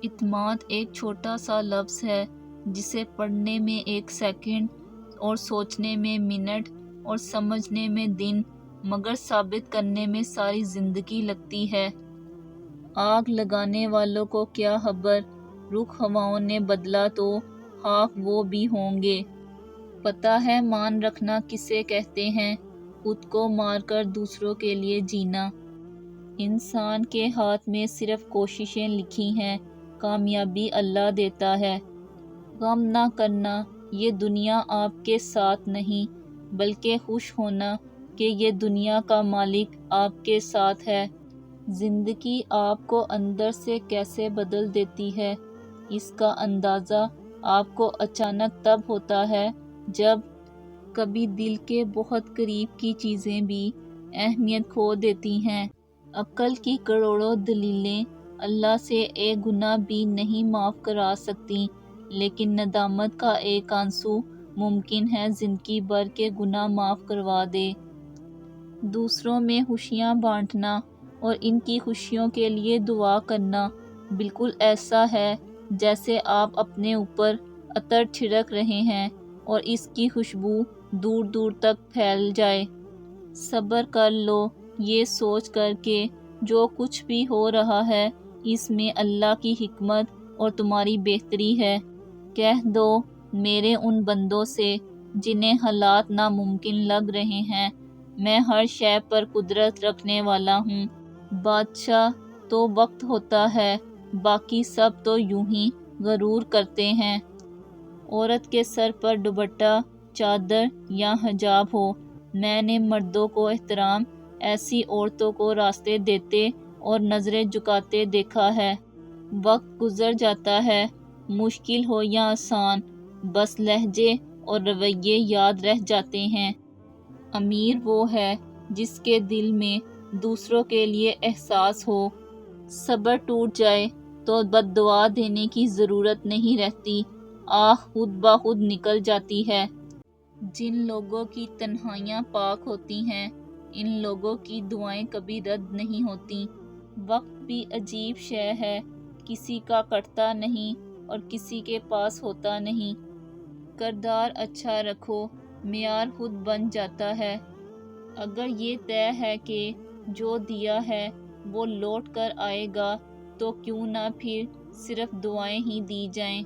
اعتماد ایک چھوٹا سا لفظ ہے جسے پڑھنے میں 1 سیکنڈ اور سوچنے میں منٹ اور سمجھنے میں دن مگر ثابت کرنے میں ساری زندگی لگتی ہے۔ آگ لگانے والوں کو کیا خبر رخ ہواؤں نے بدلا تو خاک وہ بھی ہوں گے۔ پتہ ہے مان رکھنا کسے کہتے ہیں، خود کو مار کر دوسروں کے لیے جینا۔ انسان کے ہاتھ میں صرف کوششیں لکھی ہیں، کامیابی اللہ دیتا ہے۔ غم نہ کرنا یہ دنیا آپ کے ساتھ نہیں، بلکہ خوش ہونا کہ یہ دنیا کا مالک آپ کے ساتھ ہے۔ زندگی آپ کو اندر سے کیسے بدل دیتی ہے، اس کا اندازہ آپ کو اچانک تب ہوتا ہے جب کبھی دل کے بہت قریب کی چیزیں بھی اہمیت کھو دیتی ہیں۔ عقل کی کروڑوں دلیلیں اللہ سے ایک گناہ بھی نہیں معاف کرا سکتی، لیکن ندامت کا ایک آنسو ممکن ہے زندگی بھر کے گناہ معاف کروا دے۔ دوسروں میں خوشیاں بانٹنا اور ان کی خوشیوں کے لیے دعا کرنا بالکل ایسا ہے جیسے آپ اپنے اوپر عطر چھڑک رہے ہیں اور اس کی خوشبو دور دور تک پھیل جائے۔ صبر کر لو یہ سوچ کر کہ جو کچھ بھی ہو رہا ہے اس میں اللہ کی حکمت اور تمہاری بہتری ہے۔ کہہ دو میرے ان بندوں سے جنہیں حالات ناممکن لگ رہے ہیں، میں ہر شے پر قدرت رکھنے والا ہوں۔ بادشاہ تو وقت ہوتا ہے، باقی سب تو یوں ہی غرور کرتے ہیں۔ عورت کے سر پر دوپٹہ، چادر یا حجاب ہو، میں نے مردوں کو احترام ایسی عورتوں کو راستے دیتے اور نظریں جھکاتے دیکھا ہے۔ وقت گزر جاتا ہے، مشکل ہو یا آسان، بس لہجے اور رویے یاد رہ جاتے ہیں۔ امیر وہ ہے جس کے دل میں دوسروں کے لیے احساس ہو۔ صبر ٹوٹ جائے تو بد دعا دینے کی ضرورت نہیں رہتی، آہ خود بخود نکل جاتی ہے۔ جن لوگوں کی تنہائیاں پاک ہوتی ہیں، ان لوگوں کی دعائیں کبھی رد نہیں ہوتیں۔ وقت بھی عجیب شے ہے، کسی کا کٹتا نہیں اور کسی کے پاس ہوتا نہیں۔ کردار اچھا رکھو، معیار خود بن جاتا ہے۔ اگر یہ طے ہے کہ جو دیا ہے وہ لوٹ کر آئے گا تو کیوں نہ پھر صرف دعائیں ہی دی جائیں۔